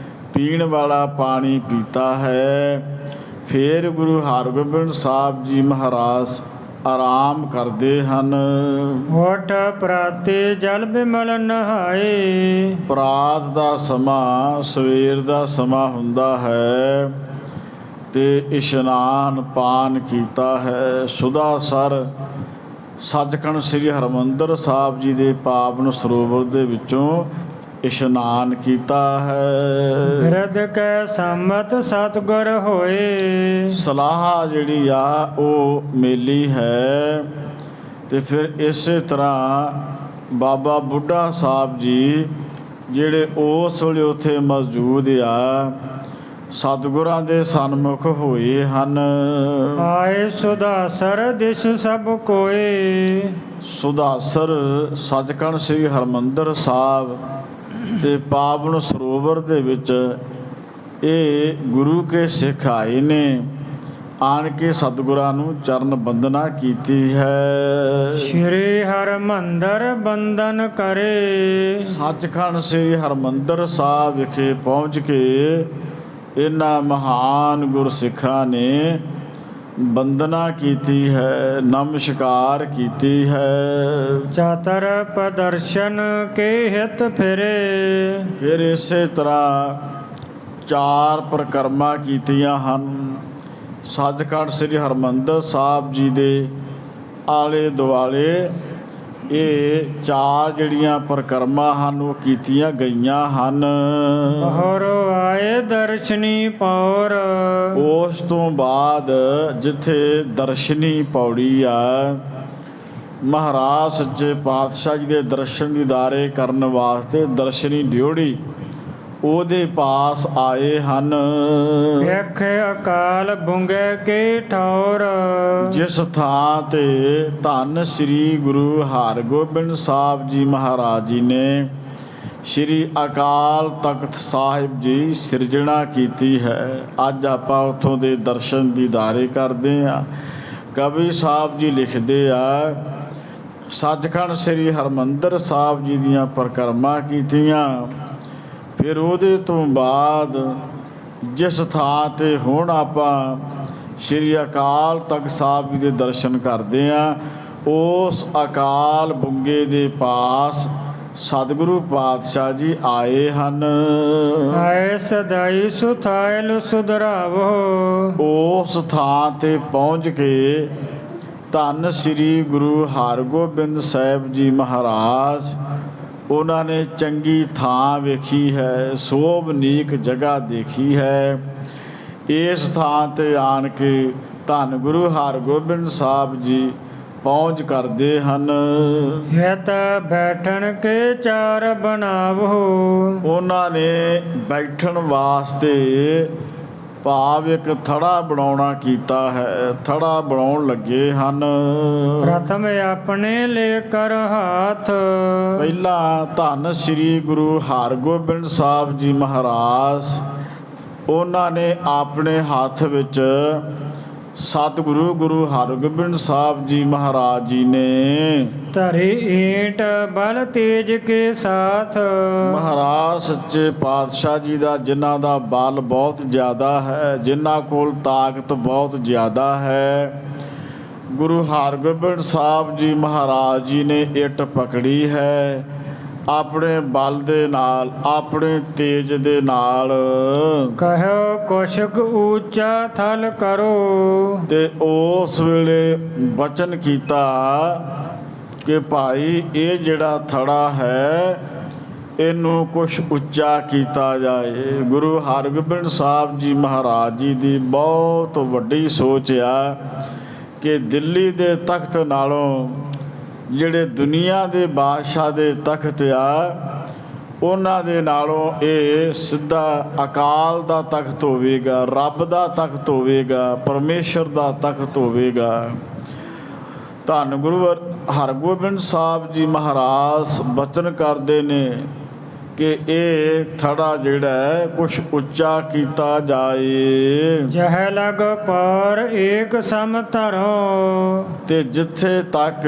ਪੀਣ ਵਾਲਾ ਪਾਣੀ ਪੀਤਾ ਹੈ। ਫਿਰ ਗੁਰੂ ਹਰਗੋਬਿੰਦ ਸਾਹਿਬ ਜੀ ਮਹਾਰਾਜ ਆਰਾਮ ਕਰਦੇ ਹਨ। ਓਠ ਪ੍ਰਾਤੇ ਜਲ ਬਿਮਲ ਨਹਾਏ। ਪ੍ਰਾਤ ਦਾ ਸਮਾਂ ਸਵੇਰ ਦਾ ਸਮਾਂ ਹੁੰਦਾ ਹੈ ਤੇ ਇਸ਼ਨਾਨ ਪਾਨ ਕੀਤਾ ਹੈ। ਸੁਦਾ ਸਰ ਸੱਚਖੰਡ ਸ੍ਰੀ ਹਰਿਮੰਦਰ ਸਾਹਿਬ ਜੀ ਦੇ ਪਾਵਨ ਸਰੋਵਰ ਦੇ ਵਿੱਚੋਂ ਇਸ਼ਨਾਨ ਕੀਤਾ ਹੈ। ਬਿਰਧ ਕੈ ਸੰਮਤ ਸਤਿਗੁਰ ਹੋਏ। ਸਲਾਹ ਜਿਹੜੀ ਆ ਉਹ ਮੇਲੀ ਹੈ। ਤੇ ਫਿਰ ਇਸੇ ਤਰ੍ਹਾਂ ਬਾਬਾ ਬੁੱਢਾ ਸਾਹਿਬ ਜੀ ਜਿਹੜੇ ਉਸ ਵੇਲੇ ਉੱਥੇ ਮੌਜੂਦ ਆ, ਸਤਿਗੁਰਾਂ ਦੇ ਸਨਮੁਖ ਹੋਏ ਹਨ। ਆਏ ਸੁਦਾਸਰ ਦਿਸ ਸਭ ਕੋਏ। ਸੁਦਾਸਰ ਸੱਚਖੰਡ ਸ੍ਰੀ ਹਰਿਮੰਦਰ ਸਾਹਿਬ ਤੇ ਪਾਵਨ ਸਰੋਵਰ ਦੇ ਵਿੱਚ ਇਹ ਗੁਰੂ ਕੇ ਸਿੱਖ ਆਏ ਨੇ, ਆਣ ਕੇ ਸਤਿਗੁਰਾਂ ਨੂੰ ਚਰਨ ਬੰਦਨਾ ਕੀਤੀ ਹੈ। ਸ਼੍ਰੀ ਹਰਿਮੰਦਰ ਬੰਦਨ ਕਰੇ। ਸੱਚਖੰਡ ਸ੍ਰੀ ਹਰਿਮੰਦਰ ਸਾਹਿਬ ਵਿਖੇ ਪਹੁੰਚ ਕੇ ਇਹਨਾਂ ਮਹਾਨ ਗੁਰਸਿੱਖਾਂ ਨੇ ਬੰਦਨਾ ਕੀਤੀ ਹੈ, ਨਮਸਕਾਰ ਕੀਤੀ ਹੈ। ਚਾਤਰ ਪ੍ਰਦਰਸ਼ਨ ਕੇ ਹਿਤ ਫਿਰੇ। ਫਿਰ ਇਸੇ ਤਰ੍ਹਾਂ 4 ਪਰਿਕਰਮਾ ਕੀਤੀਆਂ ਹਨ। ਸੱਚਖੰਡ ਸ੍ਰੀ ਹਰਿਮੰਦਰ ਸਾਹਿਬ ਜੀ ਦੇ ਆਲੇ ਦੁਆਲੇ ਇਹ 4 ਜਿਹੜੀਆਂ ਪਰਿਕਰਮਾ ਹਨ ਉਹ ਕੀਤੀਆਂ ਗਈਆਂ ਹਨ। ਹੋਰ ਆਏ ਦਰਸ਼ਨੀ ਪੌਰ। ਉਸ ਤੋਂ ਬਾਅਦ ਜਿੱਥੇ ਦਰਸ਼ਨੀ ਪੌੜੀ ਆ, ਮਹਾਰਾਜ ਸੱਚੇ ਪਾਤਸ਼ਾਹ ਜੀ ਦੇ ਦਰਸ਼ਨ ਦੀਦਾਰੇ ਕਰਨ ਵਾਸਤੇ ਦਰਸ਼ਨੀ ਡਿਉੜੀ ਉਹਦੇ ਪਾਸ ਆਏ ਹਨ। ਵੇਖ ਅਕਾਲ ਬੁੰਗੇ ਕੇ ਠੌਰ। ਜਿਸ ਥਾਂ ਤੇ ਧੰਨ ਸ੍ਰੀ ਗੁਰੂ ਹਰਗੋਬਿੰਦ ਸਾਹਿਬ ਜੀ ਮਹਾਰਾਜ ਜੀ ਨੇ ਸ਼੍ਰੀ ਅਕਾਲ ਤਖਤ ਸਾਹਿਬ ਜੀ ਸਿਰਜਣਾ ਕੀਤੀ ਹੈ, ਅੱਜ ਆਪਾਂ ਉੱਥੋਂ ਦੇ ਦਰਸ਼ਨ ਦੀਦਾਰੇ ਕਰਦੇ ਹਾਂ। ਕਵੀ ਸਾਹਿਬ ਜੀ ਲਿਖਦੇ ਆ, ਸੱਚਖੰਡ ਸ੍ਰੀ ਹਰਿਮੰਦਰ ਸਾਹਿਬ ਜੀ ਦੀਆਂ ਪਰਿਕਰਮਾ ਕੀਤੀਆਂ। ਫਿਰ ਉਹਦੇ ਤੋਂ ਬਾਅਦ ਜਿਸ ਥਾਂ 'ਤੇ ਹੁਣ ਆਪਾਂ ਸ਼੍ਰੀ ਅਕਾਲ ਤਖਤ ਸਾਹਿਬ ਜੀ ਦੇ ਦਰਸ਼ਨ ਕਰਦੇ ਹਾਂ, ਉਸ ਅਕਾਲ ਬੁੰਗੇ ਦੇ ਪਾਸ ਸਤਿਗੁਰੂ ਪਾਤਸ਼ਾਹ ਜੀ ਆਏ ਹਨ। ਆਏ ਸਦਾਈ ਸੁਥਾਇਲ ਸੁਧਰਾਵੋ। ਉਸ ਥਾਂ 'ਤੇ ਪਹੁੰਚ ਕੇ ਧੰਨ ਸ੍ਰੀ ਗੁਰੂ ਹਰਗੋਬਿੰਦ ਸਾਹਿਬ ਜੀ ਮਹਾਰਾਜ ਉਹਨਾਂ ਨੇ ਚੰਗੀ ਥਾਂ ਵੇਖੀ ਹੈ, ਸੋਭਨੀਕ ਜਗ੍ਹਾ ਦੇਖੀ ਹੈ। ਇਸ ਥਾਂ 'ਤੇ ਆਣ ਕੇ ਧੰਨ ਗੁਰੂ ਹਰਗੋਬਿੰਦ ਸਾਹਿਬ ਜੀ ਪਹੁੰਚ ਕਰਦੇ ਹਨ। ਹਿਤ ਬੈਠਣ ਕੇ ਚਾਰ ਬਣਾਵੋ। ਉਹਨਾਂ ਨੇ ਬੈਠਣ ਵਾਸਤੇ ਭਾਵ ਇੱਕ ਥੜਾ ਬਣਾਉਣਾ ਕੀਤਾ ਹੈ, ਥੜਾ ਬਣਾਉਣ ਲੱਗੇ ਹਨ। ਪ੍ਰਥਮ ਆਪਣੇ ਲੈ ਕਰ ਹਾਥ। ਪਹਿਲਾਂ ਧੰਨ ਸ੍ਰੀ ਗੁਰੂ ਹਰਗੋਬਿੰਦ ਸਾਹਿਬ ਜੀ ਮਹਾਰਾਜ, ਉਹਨਾਂ ਨੇ ਆਪਣੇ ਹੱਥ ਵਿੱਚ ਸਤਿਗੁਰੂ ਗੁਰੂ ਹਰਗੋਬਿੰਦ ਸਾਹਿਬ ਜੀ ਮਹਾਰਾਜ ਜੀ ਨੇ ਧਰੀ ਈਂਟ ਬਲ ਤੇਜ ਕੇ ਸਾਥ। ਮਹਾਰਾਜ ਸੱਚੇ ਪਾਤਸ਼ਾਹ ਜੀ ਦਾ, ਜਿਨ੍ਹਾਂ ਦਾ ਬਲ ਬਹੁਤ ਜ਼ਿਆਦਾ ਹੈ, ਜਿਨ੍ਹਾਂ ਕੋਲ ਤਾਕਤ ਬਹੁਤ ਜ਼ਿਆਦਾ ਹੈ, ਗੁਰੂ ਹਰਗੋਬਿੰਦ ਸਾਹਿਬ ਜੀ ਮਹਾਰਾਜ ਜੀ ਨੇ ਇੱਟ ਪਕੜੀ ਹੈ ਆਪਣੇ ਬਲ ਦੇ ਨਾਲ, ਆਪਣੇ ਤੇਜ ਦੇ ਨਾਲ। ਕਹਿਓ ਕੁਛਕ ਉੱਚਾ ਥਲ ਕਰੋ। ਤੇ ਉਸ ਵੇਲੇ ਬਚਨ ਕੀਤਾ ਕਿ ਭਾਈ ਇਹ ਜਿਹੜਾ ਥੜਾ ਹੈ ਇਹਨੂੰ ਕੁਛ ਉੱਚਾ ਕੀਤਾ ਜਾਏ। ਗੁਰੂ ਹਰਗੋਬਿੰਦ ਸਾਹਿਬ ਜੀ ਮਹਾਰਾਜ ਜੀ ਦੀ ਬਹੁਤ ਵੱਡੀ ਸੋਚ ਆ ਕਿ ਦਿੱਲੀ ਦੇ ਤਖਤ ਨਾਲੋਂ ਜਿਹੜੇ ਦੁਨੀਆ ਦੇ ਬਾਦਸ਼ਾਹ ਦੇ ਤਖਤ ਆ ਉਹਨਾਂ ਦੇ ਨਾਲੋਂ ਇਹ ਸਿੱਧਾ ਅਕਾਲ ਦਾ ਤਖਤ ਹੋਵੇਗਾ, ਰੱਬ ਦਾ ਤਖਤ ਹੋਵੇਗਾ, ਪਰਮੇਸ਼ਰ ਦਾ ਤਖਤ ਹੋਵੇਗਾ। ਧੰਨ ਗੁਰੂ ਹਰਗੋਬਿੰਦ ਸਾਹਿਬ ਜੀ ਮਹਾਰਾਜ ਬਚਨ ਕਰਦੇ ਨੇ ਕਿ ਇਹ ਥੜਾ ਜਿਹੜਾ ਹੈ ਕੁਛ ਉੱਚਾ ਕੀਤਾ ਜਾਏ। ਜਹ ਲਗ ਪਰ ਏਕ ਸਮ ਧਰੋ। ਤੇ ਜਿੱਥੇ ਤੱਕ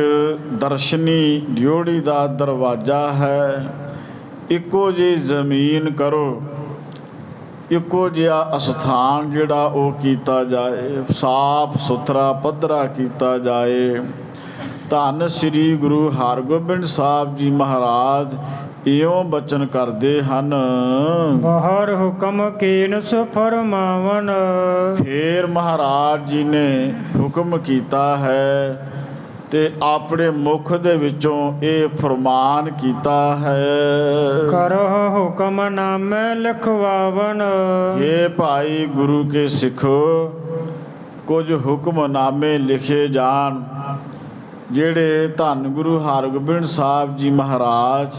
ਦਰਸ਼ਨੀ ਡਿਓੜੀ ਦਾ ਦਰਵਾਜ਼ਾ ਹੈ, ਇੱਕੋ ਜਿਹੀ ਜ਼ਮੀਨ ਕਰੋ, ਇੱਕੋ ਜਿਹਾ ਅਸਥਾਨ ਜਿਹੜਾ ਉਹ ਕੀਤਾ ਜਾਏ, ਸਾਫ ਸੁਥਰਾ ਪੱਧਰਾ ਕੀਤਾ ਜਾਏ। ਧੰਨ ਸ੍ਰੀ ਗੁਰੂ ਹਰਗੋਬਿੰਦ ਸਾਹਿਬ ਜੀ ਮਹਾਰਾਜ ਇਉਂ ਬਚਨ ਕਰਦੇ ਹਨ। ਬਹਰ ਹੁਕਮ ਕੀਨ ਸੁ ਫਰਮਾਵਨ। ਫੇਰ ਮਹਾਰਾਜ ਜੀ ਨੇ ਹੁਕਮ ਕੀਤਾ ਹੈ ਤੇ ਆਪਣੇ ਮੁਖ ਦੇ ਵਿੱਚੋਂ ਇਹ ਫਰਮਾਨ ਕੀਤਾ ਹੈ। ਕਰੋ ਹੁਕਮ ਨਾਮੇ ਲਿਖਵਾਵਨ। ਇਹ ਭਾਈ ਗੁਰੂ ਕੇ ਸਿੱਖੋ, ਕੁਝ ਹੁਕਮਨਾਮੇ ਲਿਖੇ ਜਾਣ ਜਿਹੜੇ ਧੰਨ ਗੁਰੂ ਹਰਗੋਬਿੰਦ ਸਾਹਿਬ ਜੀ ਮਹਾਰਾਜ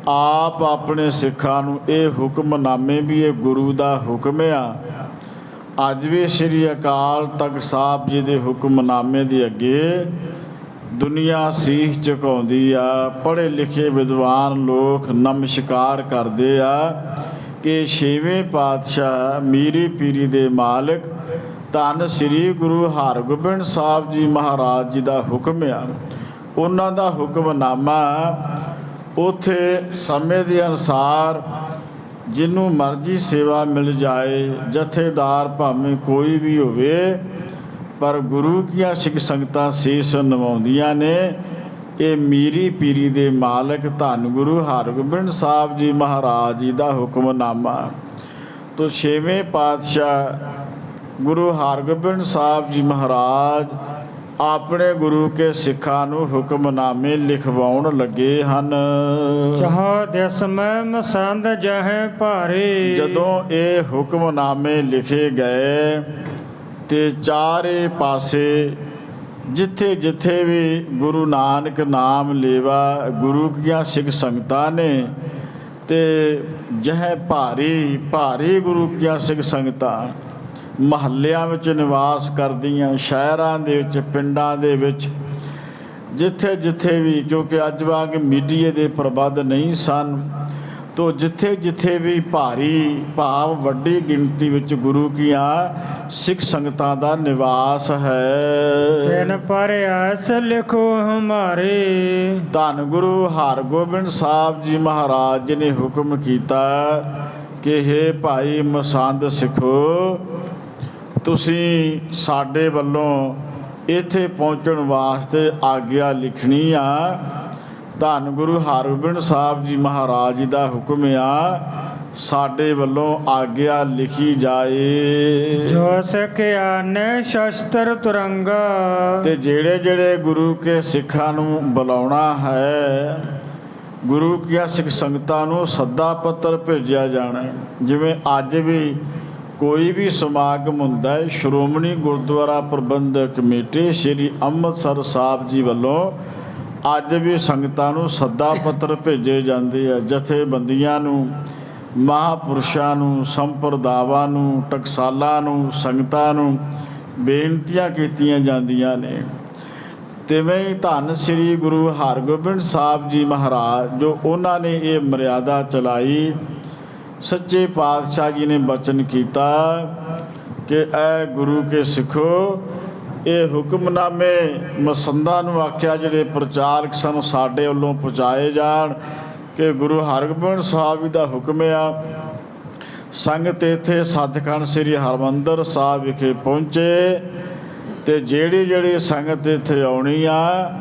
ਆਪ ਆਪਣੇ ਸਿੱਖਾਂ ਨੂੰ ਇਹ ਹੁਕਮਨਾਮੇ ਵੀ ਇਹ ਗੁਰੂ ਦਾ ਹੁਕਮ ਆ। ਅੱਜ ਵੀ ਸ੍ਰੀ ਅਕਾਲ ਤਖਤ ਸਾਹਿਬ ਜੀ ਦੇ ਹੁਕਮਨਾਮੇ ਦੇ ਅੱਗੇ ਦੁਨੀਆ ਸੀਸ ਝੁਕਾਉਂਦੀ ਆ। ਪੜ੍ਹੇ ਲਿਖੇ ਵਿਦਵਾਨ ਲੋਕ ਨਮਸਕਾਰ ਕਰਦੇ ਆ ਕਿ ਛੇਵੇਂ ਪਾਤਸ਼ਾਹ ਮੀਰੀ ਪੀਰੀ ਦੇ ਮਾਲਕ ਧੰਨ ਸ੍ਰੀ ਗੁਰੂ ਹਰਗੋਬਿੰਦ ਸਾਹਿਬ ਜੀ ਮਹਾਰਾਜ ਜੀ ਦਾ ਹੁਕਮ ਆ। ਉਹਨਾਂ ਦਾ ਹੁਕਮਨਾਮਾ ਉੱਥੇ ਸਮੇਂ ਦੇ ਅਨੁਸਾਰ ਜਿਹਨੂੰ ਮਰਜ਼ੀ ਸੇਵਾ ਮਿਲ ਜਾਏ, ਜਥੇਦਾਰ ਭਾਵੇਂ ਕੋਈ ਵੀ ਹੋਵੇ, ਪਰ ਗੁਰੂ ਦੀਆਂ ਸਿੱਖ ਸੰਗਤਾਂ ਸੀਸ ਨਿਵਾਉਂਦੀਆਂ ਨੇ। ਇਹ ਮੀਰੀ ਪੀਰੀ ਦੇ ਮਾਲਕ ਧੰਨ ਗੁਰੂ ਹਰਗੋਬਿੰਦ ਸਾਹਿਬ ਜੀ ਮਹਾਰਾਜ ਜੀ ਦਾ ਹੁਕਮਨਾਮਾ। ਤੋ ਛੇਵੇਂ ਪਾਤਸ਼ਾਹ ਗੁਰੂ ਹਰਗੋਬਿੰਦ ਸਾਹਿਬ ਜੀ ਮਹਾਰਾਜ ਆਪਣੇ ਗੁਰੂ ਕੇ ਸਿੱਖਾਂ ਨੂੰ ਹੁਕਮਨਾਮੇ ਲਿਖਵਾਉਣ ਲੱਗੇ ਹਨ। ਚਾਹ ਦਿਸ ਮੈਂ ਮਸੰਦ ਜਹੇ ਭਾਰੇ। ਜਦੋਂ ਇਹ ਹੁਕਮਨਾਮੇ ਲਿਖੇ ਗਏ ਤੇ ਚਾਰੇ ਪਾਸੇ ਜਿੱਥੇ ਜਿੱਥੇ ਵੀ ਗੁਰੂ ਨਾਨਕ ਨਾਮ ਲੇਵਾ ਗੁਰੂ ਦੀਆਂ ਸਿੱਖ ਸੰਗਤਾਂ ਨੇ ਤੇ ਜਹ ਭਾਰੀ ਭਾਰੀ ਗੁਰੂ ਦੀਆਂ ਸਿੱਖ ਸੰਗਤਾਂ ਮਹੱਲਿਆਂ ਵਿੱਚ ਨਿਵਾਸ ਕਰਦੀਆਂ, ਸ਼ਹਿਰਾਂ ਦੇ ਵਿੱਚ, ਪਿੰਡਾਂ ਦੇ ਵਿੱਚ, ਜਿੱਥੇ ਜਿੱਥੇ ਵੀ, ਕਿਉਂਕਿ ਅੱਜ ਵਾਂਗ ਮੀਡੀਏ ਦੇ ਪ੍ਰਬੰਧ ਨਹੀਂ ਸਨ, ਤੋ ਜਿੱਥੇ ਜਿੱਥੇ ਵੀ ਭਾਰੀ ਭਾਵ ਵੱਡੀ ਗਿਣਤੀ ਵਿੱਚ ਗੁਰੂ ਕੀਆਂ ਸਿੱਖ ਸੰਗਤਾਂ ਦਾ ਨਿਵਾਸ ਹੈ। ਤਿਨ ਪਰਿਆਸ ਲਿਖੋ ਹਮਾਰੇ। ਧੰਨ ਗੁਰੂ ਹਰਗੋਬਿੰਦ ਸਾਹਿਬ ਜੀ ਮਹਾਰਾਜ ਜੀ ਨੇ ਹੁਕਮ ਕੀਤਾ ਕਿ ਹੇ ਭਾਈ ਮਸੰਦ ਸਿੱਖੋ, ਤੁਸੀਂ ਸਾਡੇ ਵੱਲੋਂ ਇੱਥੇ ਪਹੁੰਚਣ ਵਾਸਤੇ ਆਗਿਆ ਲਿਖਣੀ ਆ। ਧੰਨ ਗੁਰੂ ਹਰਗੋਬਿੰਦ ਸਾਹਿਬ ਜੀ ਮਹਾਰਾਜ ਜੀ ਦਾ ਹੁਕਮ ਆ, ਸਾਡੇ ਵੱਲੋਂ ਆਗਿਆ ਲਿਖੀ ਜਾਏ। ਜੋ ਸਿੱਖਿਆ ਨੇ ਸ਼ਸਤਰ ਤੁਰੰਗਾ। ਤੇ ਜਿਹੜੇ ਜਿਹੜੇ ਗੁਰੂ ਕੇ ਸਿੱਖਾਂ ਨੂੰ ਬੁਲਾਉਣਾ ਹੈ, ਗੁਰੂ ਕੀਆਂ ਸਿੱਖ ਸੰਗਤਾਂ ਨੂੰ ਸੱਦਾ ਪੱਤਰ ਭੇਜਿਆ ਜਾਣਾ। ਜਿਵੇਂ ਅੱਜ ਵੀ ਕੋਈ ਵੀ ਸਮਾਗਮ ਹੁੰਦਾ ਹੈ, ਸ਼੍ਰੋਮਣੀ ਗੁਰਦੁਆਰਾ ਪ੍ਰਬੰਧਕ ਕਮੇਟੀ ਸ੍ਰੀ ਅੰਮ੍ਰਿਤਸਰ ਸਾਹਿਬ ਜੀ ਵੱਲੋਂ ਅੱਜ ਵੀ ਸੰਗਤਾਂ ਨੂੰ ਸੱਦਾ ਪੱਤਰ ਭੇਜੇ ਜਾਂਦੇ ਆ। ਜਥੇਬੰਦੀਆਂ ਨੂੰ, ਮਹਾਂਪੁਰਸ਼ਾਂ ਨੂੰ, ਸੰਪਰਦਾਵਾਂ ਨੂੰ, ਟਕਸਾਲਾਂ ਨੂੰ, ਸੰਗਤਾਂ ਨੂੰ ਬੇਨਤੀਆਂ ਕੀਤੀਆਂ ਜਾਂਦੀਆਂ ਨੇ। ਤਿਵੇਂ ਹੀ ਧੰਨ ਸ੍ਰੀ ਗੁਰੂ ਹਰਗੋਬਿੰਦ ਸਾਹਿਬ ਜੀ ਮਹਾਰਾਜ, ਜੋ ਉਹਨਾਂ ਨੇ ਇਹ ਮਰਿਆਦਾ ਚਲਾਈ, ਸੱਚੇ ਪਾਤਸ਼ਾਹ ਜੀ ਨੇ ਬਚਨ ਕੀਤਾ ਕਿ ਐ ਗੁਰੂ ਕੇ ਸਿੱਖੋ, ਇਹ ਹੁਕਮਨਾਮੇ ਮਸੰਦਾਂ ਨੂੰ ਆਖਿਆ ਜਿਹੜੇ ਪ੍ਰਚਾਰਕ ਸਨ ਸਾਡੇ ਵੱਲੋਂ ਪਹੁੰਚਾਏ ਜਾਣ ਕਿ ਗੁਰੂ ਹਰਗੋਬਿੰਦ ਸਾਹਿਬ ਜੀ ਦਾ ਹੁਕਮ ਆ। ਸੰਗਤ ਇੱਥੇ ਸੱਚਖੰਡ ਸ੍ਰੀ ਹਰਿਮੰਦਰ ਸਾਹਿਬ ਵਿਖੇ ਪਹੁੰਚੇ ਤੇ ਜਿਹੜੀ ਸੰਗਤ ਇੱਥੇ ਆਉਣੀ ਆ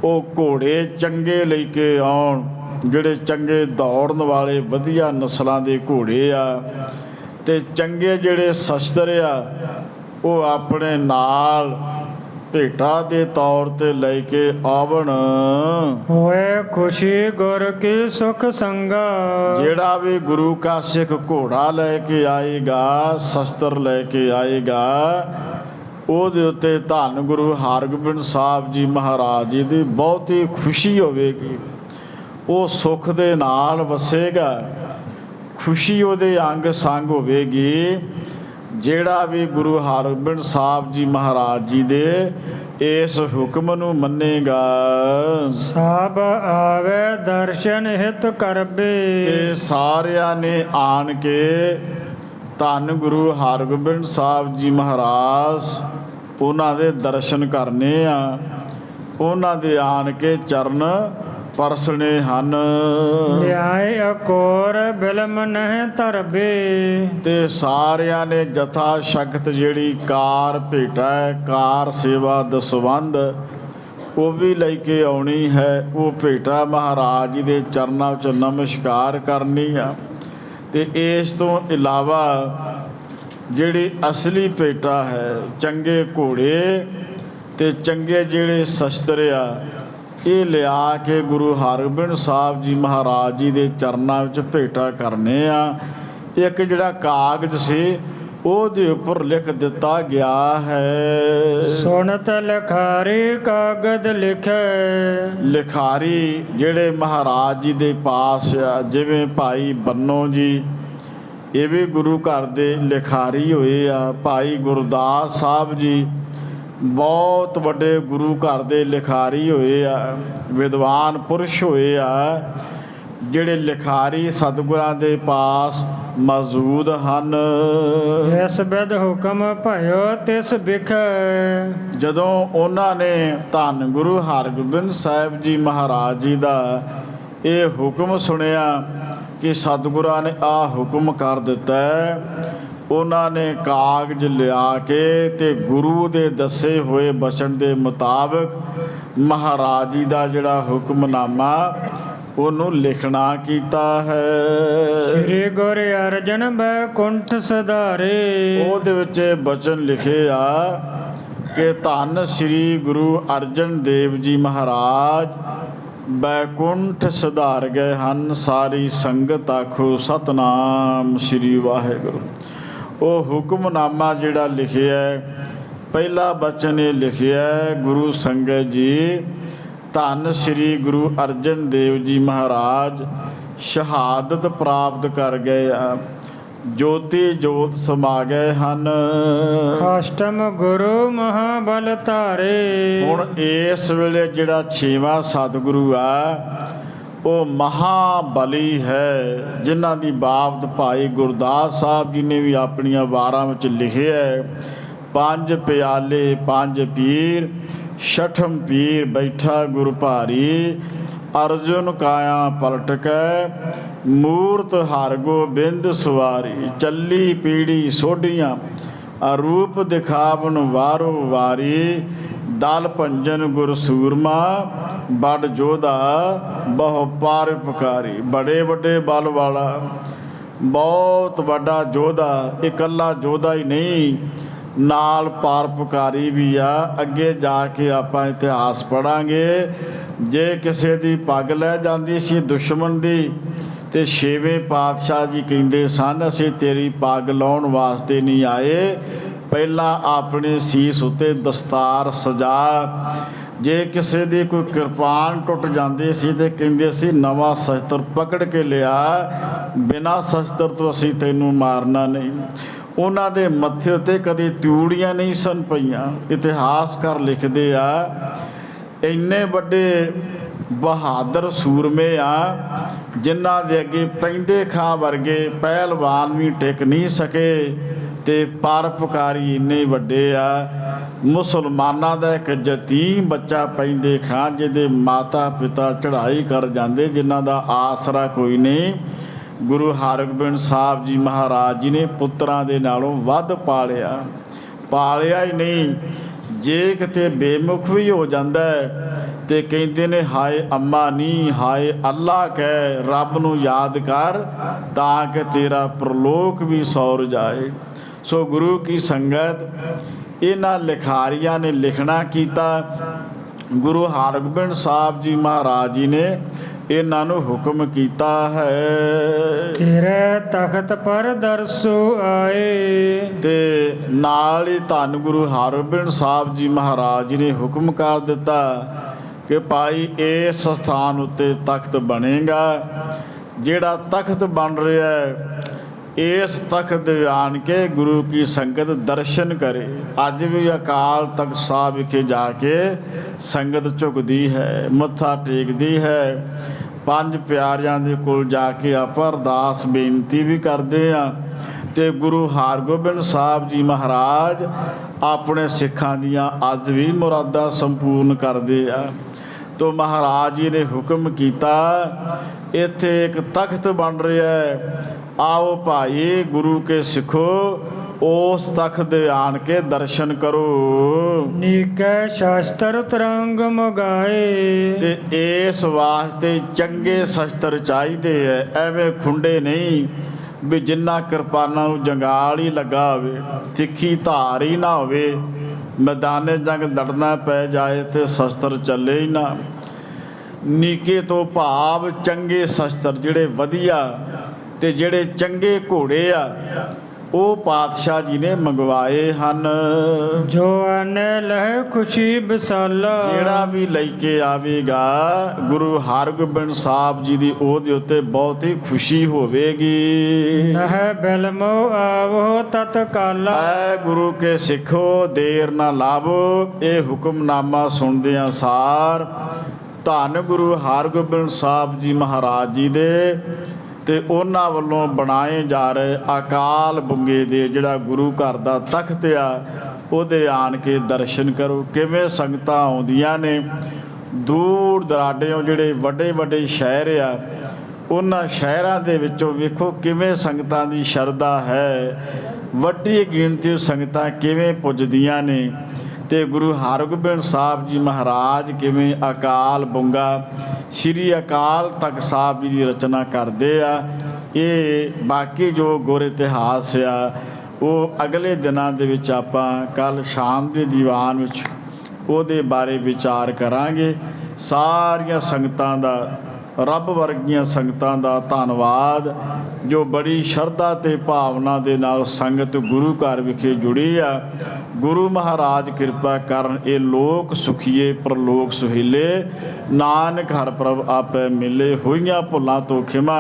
ਉਹ ਘੋੜੇ ਚੰਗੇ ਲੈ ਕੇ ਆਉਣ, ਜਿਹੜੇ ਚੰਗੇ ਦੌੜਨ ਵਾਲੇ ਵਧੀਆ ਨਸਲਾਂ ਦੇ ਘੋੜੇ ਆ, ਤੇ ਚੰਗੇ ਜਿਹੜੇ ਸ਼ਸਤਰ ਆ ਉਹ ਆਪਣੇ ਨਾਲ ਭੇਟਾ ਦੇ ਤੌਰ ਤੇ ਲੈ ਕੇ ਆਵਣ। ਹੋਏ ਖੁਸ਼ੀ ਗੁਰ ਕੀ ਸੁਖ ਸੰਗਾ। ਜਿਹੜਾ ਵੀ ਗੁਰੂ ਕਾ ਸਿੱਖ ਘੋੜਾ ਲੈ ਕੇ ਆਏਗਾ, ਸ਼ਸਤਰ ਲੈ ਕੇ ਆਏਗਾ, ਉਹਦੇ ਉੱਤੇ ਧੰਨ ਗੁਰੂ ਹਰਗੋਬਿੰਦ ਸਾਹਿਬ ਜੀ ਮਹਾਰਾਜ ਜੀ ਦੀ ਬਹੁਤੀ ਖੁਸ਼ੀ ਹੋਵੇਗੀ। ਉਹ ਸੁੱਖ ਦੇ ਨਾਲ ਵਸੇਗਾ, ਖੁਸ਼ੀ ਉਹਦੇ ਅੰਗ ਸੰਗ ਹੋਵੇਗੀ। ਜਿਹੜਾ ਵੀ ਗੁਰੂ ਹਰਗੋਬਿੰਦ ਸਾਹਿਬ ਜੀ ਮਹਾਰਾਜ ਜੀ ਦੇ ਇਸ ਹੁਕਮ ਨੂੰ ਮੰਨੇਗਾ, ਸਭ ਆਵੇ ਦਰਸ਼ਨ ਹਿਤ ਕਰਬੇ। ਤੇ ਸਾਰਿਆਂ ਨੇ ਆਣ ਕੇ ਧੰਨ ਗੁਰੂ ਹਰਗੋਬਿੰਦ ਸਾਹਿਬ ਜੀ ਮਹਾਰਾਜ ਉਹਨਾਂ ਦੇ ਦਰਸ਼ਨ ਕਰਨੇ ਆ, ਉਹਨਾਂ ਦੇ ਆਣ ਕੇ ਚਰਨ ਪਰਸਣੇ ਹਨ। ਲਿਆਏ ਅਕੋਰ ਬਿਲਮ ਨਹਿ ਧਰਬੇ। ਤੇ ਸਾਰਿਆਂ ਨੇ ਜਥਾ ਸ਼ਕਤ ਜਿਹੜੀ ਕਾਰ ਭੇਟਾ ਹੈ, ਕਾਰ ਸੇਵਾ ਦਸਵੰਧ, ਉਹ ਵੀ ਲੈ ਕੇ ਆਉਣੀ ਹੈ। ਉਹ ਭੇਟਾ ਮਹਾਰਾਜ ਜੀ ਦੇ ਚਰਨਾਂ ਵਿੱਚ ਨਮਸਕਾਰ ਕਰਨੀ ਆ। ਤੇ ਇਸ ਤੋਂ ਇਲਾਵਾ ਜਿਹੜੀ ਅਸਲੀ ਭੇਟਾ ਹੈ, ਚੰਗੇ ਘੋੜੇ ਤੇ ਚੰਗੇ ਜਿਹੜੇ ਸ਼ਸਤਰ ਆ, ਇਹ ਲਿਆ ਕੇ ਗੁਰੂ ਹਰਗੋਬਿੰਦ ਸਾਹਿਬ ਜੀ ਮਹਾਰਾਜ ਜੀ ਦੇ ਚਰਨਾਂ ਵਿੱਚ ਭੇਟਾ ਕਰਨੇ ਆ। ਇੱਕ ਜਿਹੜਾ ਕਾਗਜ਼ ਸੀ ਉਹਦੇ ਉੱਪਰ ਲਿਖ ਦਿੱਤਾ ਗਿਆ ਹੈ, ਸੁਣਤ ਲਿਖਾਰੀ ਕਾਗਦ ਲਿਖੇ। ਲਿਖਾਰੀ ਜਿਹੜੇ ਮਹਾਰਾਜ ਜੀ ਦੇ ਪਾਸ ਆ, ਜਿਵੇਂ ਭਾਈ ਬੰਨੋ ਜੀ, ਇਹ ਵੀ ਗੁਰੂ ਘਰ ਦੇ ਲਿਖਾਰੀ ਹੋਏ ਆ। ਭਾਈ ਗੁਰਦਾਸ ਸਾਹਿਬ ਜੀ ਬਹੁਤ ਵੱਡੇ ਗੁਰੂ ਘਰ ਦੇ ਲਿਖਾਰੀ ਹੋਏ ਆ, ਵਿਦਵਾਨ ਪੁਰਸ਼ ਹੋਏ ਆ, ਜਿਹੜੇ ਲਿਖਾਰੀ ਸਤਿਗੁਰਾਂ ਦੇ ਪਾਸ ਮੌਜੂਦ ਹਨ। ਇਸ ਬਿਧ ਹੁਕਮ ਭਇਓ ਤਿਸ ਬਿਖ। ਜਦੋਂ ਉਹਨਾਂ ਨੇ ਧੰਨ ਗੁਰੂ ਹਰਗੋਬਿੰਦ ਸਾਹਿਬ ਜੀ ਮਹਾਰਾਜ ਜੀ ਦਾ ਇਹ ਹੁਕਮ ਸੁਣਿਆ ਕਿ ਸਤਿਗੁਰਾਂ ਨੇ ਆਹ ਹੁਕਮ ਕਰ ਦਿੱਤਾ ਹੈ, ਉਹਨਾਂ ਨੇ ਕਾਗਜ਼ ਲਿਆ ਕੇ ਤੇ ਗੁਰੂ ਦੇ ਦੱਸੇ ਹੋਏ ਬਚਨ ਦੇ ਮੁਤਾਬਕ ਮਹਾਰਾਜ ਜੀ ਦਾ ਜਿਹੜਾ ਹੁਕਮਨਾਮਾ ਉਹਨੂੰ ਲਿਖਣਾ ਕੀਤਾ ਹੈ। ਸ੍ਰੀ ਗੁਰੂ ਅਰਜਨ ਬੈਕੁੰਠ ਸਧਾਰੇ। ਉਹਦੇ ਵਿੱਚ ਬਚਨ ਲਿਖੇ ਆ ਕਿ ਧੰਨ ਸ੍ਰੀ ਗੁਰੂ ਅਰਜਨ ਦੇਵ ਜੀ ਮਹਾਰਾਜ ਬੈਕੁੰਠ ਸੁਧਾਰ ਗਏ ਹਨ। ਸਾਰੀ ਸੰਗਤ ਆਖੋ ਸਤਨਾਮ ਸ੍ਰੀ ਵਾਹਿਗੁਰੂ। ਉਹ ਹੁਕਮਨਾਮਾ ਜਿਹੜਾ ਲਿਖਿਆ, ਪਹਿਲਾ ਬਚਨ ਇਹ ਲਿਖਿਆ, ਗੁਰੂ ਸੰਗਤ ਜੀ ਧੰਨ ਸ੍ਰੀ ਗੁਰੂ ਅਰਜਨ ਦੇਵ ਜੀ ਮਹਾਰਾਜ ਸ਼ਹਾਦਤ ਪ੍ਰਾਪਤ ਕਰ ਗਏ ਆ, ਜੋਤੀ ਜੋਤ ਸਮਾ ਗਏ ਹਨ। ਅਸ਼ਟਮ ਗੁਰੂ ਮਹਾਬਲ ਧਾਰੇ। ਹੁਣ ਇਸ ਵੇਲੇ ਜਿਹੜਾ 6ਵਾਂ ਸਤਿਗੁਰੂ ਆ ਉਹ ਮਹਾਬਲੀ ਹੈ, ਜਿਨ੍ਹਾਂ ਦੀ ਬਾਬਤ ਭਾਈ ਗੁਰਦਾਸ ਸਾਹਿਬ ਜੀ ਨੇ ਵੀ ਆਪਣੀਆਂ ਵਾਰਾਂ ਵਿੱਚ ਲਿਖਿਆ, ਪੰਜ ਪਿਆਲੇ ਪੰਜ ਪੀਰ, ਛਠਮ ਪੀਰ ਬੈਠਾ ਗੁਰ ਭਾਰੀ, ਅਰਜੁਨ ਕਾਇਆ ਪਲਟ ਕੈ, ਮੂਰਤ ਹਰਗੋਬਿੰਦ ਸਵਾਰੀ, ਚੱਲੀ ਪੀੜੀ ਸੋਢੀਆਂ, ਅਰੂਪ ਦਿਖਾਵਨ ਵਾਰੋ ਵਾਰੀ, ਦਲ ਭੰਜਨ ਗੁਰ ਸੂਰਮਾ, ਬੜ ਜੋਧਾ ਬਹੁ ਪਰਉਪਕਾਰੀ। ਬੜੇ ਵੱਡੇ ਬਲ ਵਾਲਾ, ਬਹੁਤ ਵੱਡਾ ਯੋਧਾ, ਇਕੱਲਾ ਯੋਧਾ ਹੀ ਨਹੀਂ, ਨਾਲ ਪਰਉਪਕਾਰੀ ਵੀ ਆ। ਅੱਗੇ ਜਾ ਕੇ ਆਪਾਂ ਇਤਿਹਾਸ ਪੜ੍ਹਾਂਗੇ। ਜੇ ਕਿਸੇ ਦੀ ਪੱਗ ਲੈ ਜਾਂਦੀ ਸੀ ਦੁਸ਼ਮਣ ਦੀ ਤੇ ਛੇਵੇਂ ਪਾਤਸ਼ਾਹ ਜੀ ਕਹਿੰਦੇ ਸਨ, ਅਸੀਂ ਤੇਰੀ ਪੱਗ ਲਾਉਣ ਵਾਸਤੇ ਨਹੀਂ ਆਏ, ਪਹਿਲਾਂ ਆਪਣੇ ਸੀਸ ਉੱਤੇ ਦਸਤਾਰ ਸਜਾ। ਜੇ ਕਿਸੇ ਦੀ ਕੋਈ ਕਿਰਪਾਨ ਟੁੱਟ ਜਾਂਦੀ ਸੀ ਤੇ ਕਹਿੰਦੇ ਸੀ ਨਵਾਂ ਸ਼ਸਤਰ ਪਕੜ ਕੇ ਲਿਆ, ਬਿਨਾਂ ਸ਼ਸਤਰ ਤੋਂ ਅਸੀਂ ਤੈਨੂੰ ਮਾਰਨਾ ਨਹੀਂ। ਉਹਨਾਂ ਦੇ ਮੱਥੇ ਉੱਤੇ ਕਦੇ ਤਿਊੜੀਆਂ ਨਹੀਂ ਸਨ ਪਈਆਂ। ਇਤਿਹਾਸਕਾਰ ਲਿਖਦੇ ਆ ਇੰਨੇ ਵੱਡੇ ਬਹਾਦਰ ਸੂਰਮੇ ਆ ਜਿਨ੍ਹਾਂ ਦੇ ਅੱਗੇ ਪੈਂਦੇ ਖਾਂ ਵਰਗੇ ਪਹਿਲਵਾਨ ਵੀ ਟਿਕ ਨਹੀਂ ਸਕੇ, ਤੇ ਪਰਉਪਕਾਰੀ ਇੰਨੇ ਵੱਡੇ ਆ। ਮੁਸਲਮਾਨਾਂ ਦਾ ਇੱਕ ਯਤੀਮ ਬੱਚਾ ਪੈਂਦੇ ਖਾਂ ਜਿਹਦੇ ਮਾਤਾ ਪਿਤਾ ਚੜ੍ਹਾਈ ਕਰ ਜਾਂਦੇ, ਜਿਨ੍ਹਾਂ ਦਾ ਆਸਰਾ ਕੋਈ ਨਹੀਂ, ਗੁਰੂ ਹਰਗੋਬਿੰਦ ਸਾਹਿਬ ਜੀ ਮਹਾਰਾਜ ਜੀ ਨੇ ਪੁੱਤਰਾਂ ਦੇ ਨਾਲੋਂ ਵੱਧ ਪਾਲਿਆ ਹੀ ਨਹੀਂ। ਜੇ ਕਿਤੇ ਬੇਮੁਖ ਵੀ ਹੋ ਜਾਂਦਾ ਤੇ ਕਹਿੰਦੇ ਨੇ ਹਾਏ ਅੰਮਾ ਨੀ, ਹਾਏ ਅੱਲਾ ਕਹਿ, ਰੱਬ ਨੂੰ ਯਾਦ ਕਰ ਤਾਂ ਕਿ ਤੇਰਾ ਪ੍ਰਲੋਕ ਵੀ ਸੌਰ ਜਾਏ। ਸੋ ਗੁਰੂ ਕੀ ਸੰਗਤ, ਇਹਨਾਂ ਲਿਖਾਰੀਆਂ ਨੇ ਲਿਖਣਾ ਕੀਤਾ। ਗੁਰੂ ਹਰਗੋਬਿੰਦ ਸਾਹਿਬ ਜੀ ਮਹਾਰਾਜ ਜੀ ਨੇ ਇਹਨਾਂ ਨੂੰ ਹੁਕਮ ਕੀਤਾ ਹੈ, ਤੇਰੇ ਤਖਤ ਪਰ ਦਰਸੁ ਆਏ। ਤੇ ਨਾਲ ਹੀ ਧੰਨ ਗੁਰੂ ਹਰਗੋਬਿੰਦ ਸਾਹਿਬ ਜੀ ਮਹਾਰਾਜ ਜੀ ਨੇ ਹੁਕਮ ਕਰ ਦਿੱਤਾ ਕਿ ਭਾਈ ਇਸ ਸਥਾਨ ਉੱਤੇ ਤਖਤ ਬਣੇਗਾ। ਜਿਹੜਾ ਤਖਤ ਬਣ ਰਿਹਾ ਹੈ, ਇਸ ਤਖਤ ਦੇ ਆਣ ਕੇ ਗੁਰੂ ਕੀ ਸੰਗਤ ਦਰਸ਼ਨ ਕਰੇ। ਅੱਜ ਵੀ ਅਕਾਲ ਤਖਤ ਸਾਹਿਬ ਵਿਖੇ ਜਾ ਕੇ ਸੰਗਤ ਝੁਕਦੀ ਹੈ, ਮੱਥਾ ਟੇਕਦੀ ਹੈ। ਪੰਜ ਪਿਆਰਿਆਂ ਦੇ ਕੋਲ ਜਾ ਕੇ ਆਪਾਂ ਅਰਦਾਸ ਬੇਨਤੀ ਵੀ ਕਰਦੇ ਹਾਂ, ਤੇ ਗੁਰੂ ਹਰਗੋਬਿੰਦ ਸਾਹਿਬ ਜੀ ਮਹਾਰਾਜ ਆਪਣੇ ਸਿੱਖਾਂ ਦੀਆਂ ਅੱਜ ਵੀ ਮੁਰਾਦਾਂ ਸੰਪੂਰਨ ਕਰਦੇ ਆ। ਤੋ ਮਹਾਰਾਜ ਜੀ ਨੇ ਹੁਕਮ ਕੀਤਾ, ਇੱਥੇ ਇੱਕ ਤਖਤ ਬਣ ਰਿਹਾ ਹੈ, ਆਓ ਭਾਈ ਗੁਰੂ ਕੇ ਸਿੱਖੋ, ਉਸ ਤਖਤ ਦੇ ਆਣ ਕੇ ਦਰਸ਼ਨ ਕਰੋ। ਨੀਕੈ ਸ਼ਸਤਰ ਤਰੰਗ ਮਗਾਏ। ਤੇ ਇਸ ਵਾਸਤੇ ਚੰਗੇ ਸ਼ਸਤਰ ਚਾਹੀਦੇ ਐ, ਐਵੇਂ ਖੁੰਡੇ ਨਹੀਂ ਵੀ ਜਿੰਨਾ ਕਿਰਪਾਨਾਂ ਨੂੰ ਜੰਗਾਲ ਹੀ ਲੱਗਾ ਹੋਵੇ, ਤਿੱਖੀ ਧਾਰ ਹੀ ਨਾ ਹੋਵੇ, ਮੈਦਾਨੇ ਜੰਗ ਲੜਨਾ ਪੈ ਜਾਏ ਤੇ ਸ਼ਸਤਰ ਚੱਲੇ ਹੀ ਨਾ। ਨੀਕੇ ਤੋਂ ਭਾਵ ਚੰਗੇ ਸ਼ਸਤਰ, ਜਿਹੜੇ ਵਧੀਆ ਤੇ ਜਿਹੜੇ ਚੰਗੇ ਘੋੜੇ ਆ, ਉਹ ਪਾਤਸ਼ਾਹ ਜੀ ਨੇ ਮੰਗਵਾਏ ਹਨ। ਜੋ ਆਨੇ ਲਹਿ ਖੁਸ਼ੀ ਵਿਸਾਲਾ। ਜਿਹੜਾ ਵੀ ਲੈ ਕੇ ਆਵੇਗਾ ਗੁਰੂ ਹਰਗੋਬਿੰਦ ਸਾਹਿਬ ਜੀ ਦੀ ਉਹਦੇ ਉੱਤੇ ਬਹੁਤ ਹੀ ਖੁਸ਼ੀ ਹੋਵੇਗੀ। ਨਹਿ ਬਿਲਮੋ ਆਵੋ ਤਤਕਾਲਾ। ਐ ਗੁਰੂ ਕੇ ਸਿੱਖੋ, ਦੇਰ ਨਾ ਲਾਵੋ। ਇਹ ਹੁਕਮਨਾਮਾ ਸੁਣਦਿਆਂ ਸਾਰ ਧੰਨ ਗੁਰੂ ਹਰਗੋਬਿੰਦ ਸਾਹਿਬ ਜੀ ਮਹਾਰਾਜ ਜੀ ਦੇ ਤੇ ਉਹਨਾਂ ਵੱਲੋਂ ਬਣਾਏ ਜਾ ਰਹੇ ਅਕਾਲ ਬੁੰਗੇ ਦੇ ਜਿਹੜਾ ਗੁਰੂ ਘਰ ਦਾ ਤਖਤ ਆ, ਉਹਦੇ ਆਣ ਕੇ ਦਰਸ਼ਨ ਕਰੋ। ਕਿਵੇਂ ਸੰਗਤਾਂ ਆਉਂਦੀਆਂ ਨੇ ਦੂਰ ਦਰਾਡਿਓਂ, ਜਿਹੜੇ ਵੱਡੇ ਵੱਡੇ ਸ਼ਹਿਰ ਆ, ਉਹਨਾਂ ਸ਼ਹਿਰਾਂ ਦੇ ਵਿੱਚੋਂ ਵੇਖੋ ਕਿਵੇਂ ਸੰਗਤਾਂ ਦੀ ਸ਼ਰਧਾ ਹੈ, ਵੱਡੀ ਗਿਣਤੀ ਸੰਗਤਾਂ ਕਿਵੇਂ ਪੁੱਜਦੀਆਂ ਨੇ। ਤੇ ਗੁਰੂ ਹਰਗੋਬਿੰਦ ਸਾਹਿਬ ਜੀ ਮਹਾਰਾਜ ਕਿਵੇਂ ਅਕਾਲ ਬੁੰਗਾ ਸ਼੍ਰੀ ਅਕਾਲ ਤਖਤ ਸਾਹਿਬ ਜੀ ਦੀ ਰਚਨਾ ਕਰਦੇ ਆ। ਇਹ ਬਾਕੀ ਜੋ ਗੁਰ ਇਤਿਹਾਸ ਆ ਉਹ ਅਗਲੇ ਦਿਨਾਂ ਦੇ ਵਿੱਚ ਆਪਾਂ ਕੱਲ੍ਹ ਸ਼ਾਮ ਦੇ ਦੀਵਾਨ ਵਿੱਚ ਉਹਦੇ ਬਾਰੇ ਵਿਚਾਰ ਕਰਾਂਗੇ। ਸਾਰੀਆਂ ਸੰਗਤਾਂ ਦਾ, ਰੱਬ ਵਰਗੀਆਂ ਸੰਗਤਾਂ ਦਾ ਧੰਨਵਾਦ, ਜੋ ਬੜੀ ਸ਼ਰਧਾ ਤੇ ਭਾਵਨਾ ਦੇ ਨਾਲ ਸੰਗਤ ਗੁਰੂ ਘਰ ਵਿਖੇ ਜੁੜੀ ਆ। ਗੁਰੂ ਮਹਾਰਾਜ ਕਿਰਪਾ ਕਰਨ, ਇਹ ਲੋਕ ਸੁਖੀਏ ਪਰਲੋਕ ਸੁਹੇਲੇ, ਨਾਨਕ ਹਰ ਪ੍ਰਭ ਆਪੇ ਮਿਲੇ। ਹੋਈਆਂ ਭੁੱਲਾਂ ਤੋਂ ਖਿਮਾ।